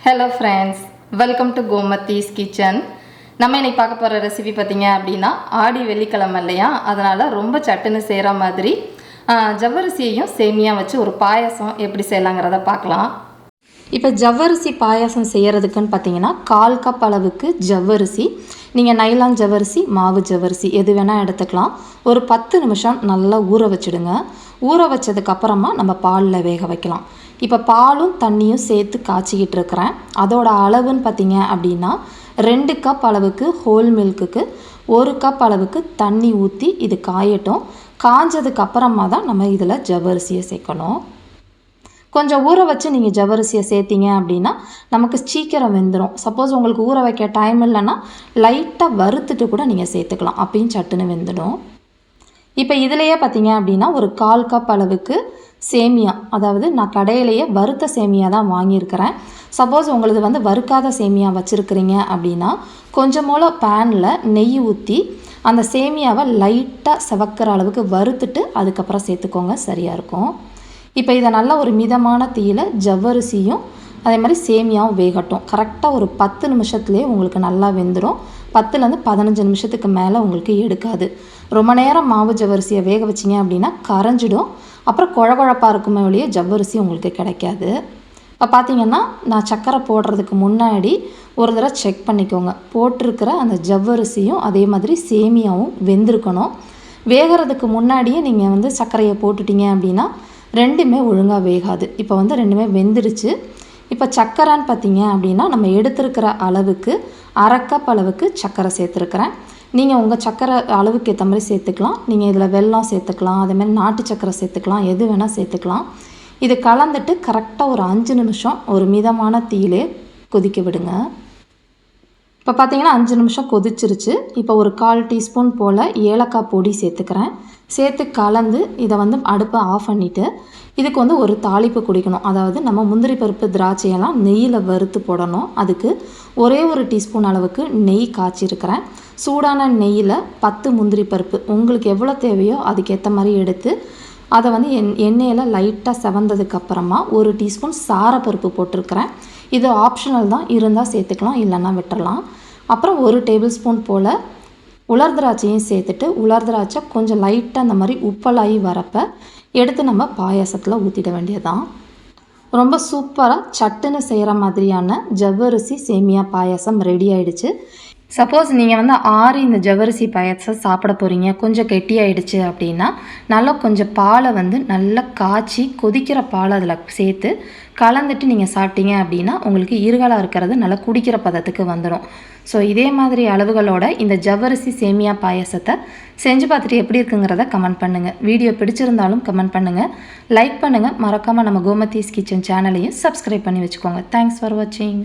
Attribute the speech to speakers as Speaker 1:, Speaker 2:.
Speaker 1: Hello friends, welcome to Gomathi's kitchen. நம்ம இன்னைக்கு பார்க்க போற ரெசிபி பாத்தீங்க அப்படினா ஆடி வெள்ளிக்கிழமை இல்லையா, அதனால ரொம்ப சட்டுன்னு செய்யற மாதிரி ஜவ்வரிசியையும் சேமியா வச்சு ஒரு பாயாசம் எப்படி செய்யலாம்ங்கறத பார்க்கலாம். இப்போ ஜவ்வரிசி பாயாசம் செய்யறதுக்குன்னு பாத்தீங்கன்னா 1/4 கப் அளவுக்கு ஜவ்வரிசி, நீங்க நைலான் ஜவ்வரிசி, மாவு ஜவ்வரிசி எது வேணா எடுத்துக்கலாம். ஒரு 10 நிமிஷம் நல்லா ஊற வச்சிடுங்க. ஊற வச்சதுக்கு அப்புறமா நம்ம பால்ல வேக வைக்கலாம். இப்போ பாலும் தண்ணியும் சேர்த்து காய்ச்சிக்கிட்டு இருக்கிறேன். அதோட அளவுன்னு பார்த்தீங்க அப்படின்னா 2 கப் அளவுக்கு ஹோல் மில்க்குக்கு 1 கப் அளவுக்கு தண்ணி ஊற்றி இது காயட்டும். காஞ்சதுக்கு அப்புறமா தான் நம்ம இதில் ஜவ்வரிசியை சேர்க்கணும். கொஞ்சம் ஊற வச்சு நீங்கள் ஜவ்வரிசியை சேர்த்திங்க அப்படின்னா நமக்கு சீக்கிரம் வெந்துடும். சப்போஸ் உங்களுக்கு ஊற வைக்க டைம் இல்லைன்னா லைட்டாக வறுத்துட்டு கூட நீங்கள் சேர்த்துக்கலாம், அப்பயும் சட்டுன்னு வெந்துடும். இப்போ இதிலையே பார்த்தீங்க அப்படின்னா ஒரு 1/4 கப் அளவுக்கு சேமியா, அதாவது நான் கடையிலேயே வறுத்த சேமியா தான் வாங்கியிருக்கிறேன். சப்போஸ் உங்களுக்கு வறுக்காத சேமியா வச்சுருக்கிறீங்க அப்படின்னா கொஞ்சம் போல் பேனில் நெய் ஊற்றி அந்த சேமியாவை லைட்டாக செவக்கிற அளவுக்கு வறுத்துட்டு அதுக்கப்புறம் சேர்த்துக்கோங்க, சரியாக இருக்கும். இப்போ இதை நல்லா ஒரு மிதமான தீயில் ஜவ்வரிசியும் அதே மாதிரி சேமியாவும் வேகட்டும். கரெக்டாக ஒரு 10 நிமிஷத்துலேயே உங்களுக்கு நல்லா வெந்துடும். 10லேருந்து 15 நிமிஷத்துக்கு மேலே உங்களுக்கு எடுக்காது. ரொம்ப நேரம் மாவு ஜவ்வரிசியை வேக வச்சிங்க அப்படின்னா கரைஞ்சிடும். அப்புறம் குழகுழப்பாக இருக்குமே வெளியே ஜவ்வரிசி உங்களுக்கு கிடைக்காது. இப்போ பார்த்தீங்கன்னா நான் சர்க்கரை போடுறதுக்கு முன்னாடி ஒரு தடவை செக் பண்ணிக்கோங்க. போட்டிருக்கிற அந்த ஜவ்வரிசியும் அதே மாதிரி சேமியாவும் வெந்திருக்கணும். வேகிறதுக்கு முன்னாடியே நீங்கள் சர்க்கரையை போட்டுட்டீங்க அப்படின்னா ரெண்டுமே ஒழுங்காக வேகாது. இப்போ ரெண்டுமே வெந்துடுச்சு. இப்போ சர்க்கரைன்னு பார்த்தீங்க அப்படின்னா நம்ம எடுத்துருக்கிற அளவுக்கு 1/2 கப் அளவுக்கு சர்க்கரை சேர்த்துருக்குறேன். நீங்கள் உங்கள் சர்க்கரை அளவுக்கு ஏற்ற மாதிரி சேர்த்துக்கலாம். நீங்கள் இதில் வெல்லம் சேர்த்துக்கலாம், அதேமாதிரி நாட்டு சர்க்கரை சேர்த்துக்கலாம், எது வேணால் சேர்த்துக்கலாம். இது கலந்துட்டு கரெக்டாக ஒரு 5 நிமிஷம் ஒரு மிதமான தீயிலே கொதிக்க விடுங்க. இப்போ பார்த்தீங்கன்னா 5 நிமிஷம் கொதிச்சிருச்சு. இப்போ ஒரு 1/4 டீஸ்பூன் போல் ஏலக்காய் பொடி சேர்த்துக்கிறேன். சேர்த்து கலந்து இதை அடுப்பை ஆஃப் பண்ணிவிட்டு இதுக்கு ஒரு தாளிப்பு குடிக்கணும். அதாவது நம்ம முந்திரி பருப்பு திராட்சையெல்லாம் நெய்யில் வறுத்து போடணும். அதுக்கு ஒரே ஒரு டீஸ்பூன் அளவுக்கு நெய் காய்ச்சிருக்கிறேன். சூடான நெய்யில் 10 முந்திரி பருப்பு உங்களுக்கு எவ்வளோ தேவையோ அதுக்கேற்ற மாதிரி எடுத்து அதை எண்ணெயில் லைட்டாக செவந்ததுக்கப்புறமா 1 டீஸ்பூன் சாரப்பருப்பு போட்டிருக்கிறேன். இது ஆப்ஷனல் தான், இருந்தால் சேர்த்துக்கலாம், இல்லைன்னா விட்டுறலாம். அப்புறம் 1 டேபிள் ஸ்பூன் போல் உலர் திராட்சையும் சேர்த்துட்டு உலர் திராட்சை கொஞ்சம் லைட்டாக அந்த மாதிரி உப்பலாகி வரப்போ எடுத்து நம்ம பாயாசத்தில் ஊற்றிட வேண்டியதுதான். ரொம்ப சூப்பராக சட்டுன்னு செய்கிற மாதிரியான ஜவ்வரிசி சேமியா பாயாசம் ரெடி ஆகிடுச்சு. சப்போஸ் நீங்கள் ஆறி இந்த ஜவ்வரிசி பாயாசம் சாப்பிட போகிறீங்க, கொஞ்சம் கெட்டியாயிடுச்சு அப்படின்னா நல்லா கொஞ்சம் பாலை நல்லா காய்ச்சி கொதிக்கிற பாலை அதில் சேர்த்து கலந்துட்டு நீங்கள் சாப்பிட்டீங்க அப்படின்னா உங்களுக்கு இருகலாக இருக்கிறது நல்லா குடிக்கிற பதத்துக்கு வந்துடும். ஸோ இதே மாதிரி அளவுகளோட இந்த ஜவ்வரிசி சேமியா பாயாசத்தை செஞ்சு பார்த்துட்டு எப்படி இருக்குங்கிறத கமெண்ட் பண்ணுங்கள். வீடியோ பிடிச்சிருந்தாலும் கமெண்ட் பண்ணுங்கள், லைக் பண்ணுங்கள். மறக்காமல் நம்ம கோமதீஸ் கிச்சன் சேனலையும் சப்ஸ்கிரைப் பண்ணி வச்சுக்கோங்க. தேங்க்ஸ் ஃபார் வாட்சிங்.